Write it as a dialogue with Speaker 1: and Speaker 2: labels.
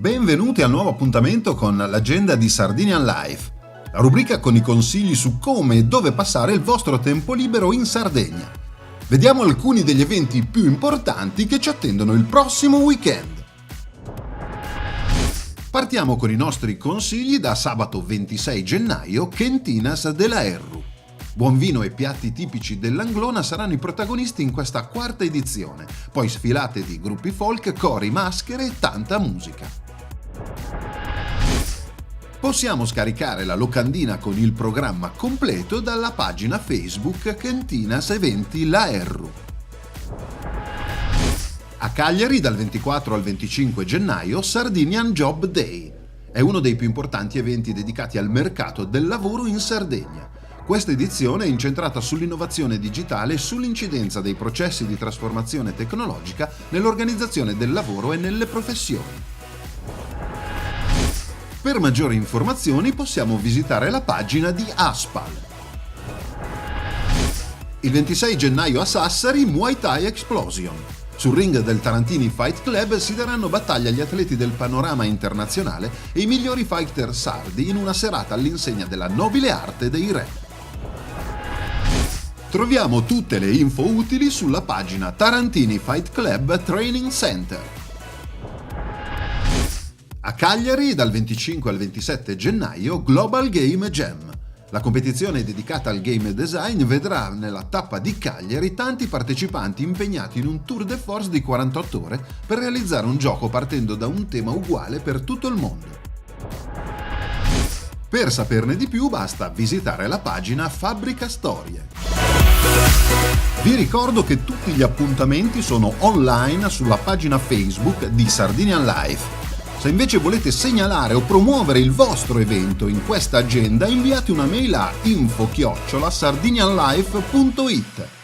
Speaker 1: Benvenuti al nuovo appuntamento con l'agenda di Sardinian Life, la rubrica con i consigli su come e dove passare il vostro tempo libero in Sardegna. Vediamo alcuni degli eventi più importanti che ci attendono il prossimo weekend. Partiamo con i nostri consigli da sabato 26 gennaio, Quentinas della Erru. Buon vino e piatti tipici dell'Anglona saranno i protagonisti in questa quarta edizione, poi sfilate di gruppi folk, cori, maschere e tanta musica. Possiamo scaricare la locandina con il programma completo dalla pagina Facebook Quentinas Eventi La Erru. A Cagliari dal 24 al 25 gennaio Sardinian Job Day. È uno dei più importanti eventi dedicati al mercato del lavoro in Sardegna. Questa edizione è incentrata sull'innovazione digitale e sull'incidenza dei processi di trasformazione tecnologica nell'organizzazione del lavoro e nelle professioni. Per maggiori informazioni possiamo visitare la pagina di Aspal. Il 26 gennaio a Sassari Muay Thai Explosion. Sul ring del Tarantini Fight Club si daranno battaglia gli atleti del panorama internazionale e i migliori fighter sardi in una serata all'insegna della nobile arte dei re. Troviamo tutte le info utili sulla pagina Tarantini Fight Club Training Center. A Cagliari dal 25 al 27 gennaio Global Game Jam. La competizione dedicata al game design vedrà nella tappa di Cagliari tanti partecipanti impegnati in un tour de force di 48 ore per realizzare un gioco partendo da un tema uguale per tutto il mondo. Per saperne di più basta visitare la pagina Fabbrica Storie. Vi ricordo che tutti gli appuntamenti sono online sulla pagina Facebook di Sardinian Life. Se invece volete segnalare o promuovere il vostro evento in questa agenda, inviate una mail a info@sardinianlife.it.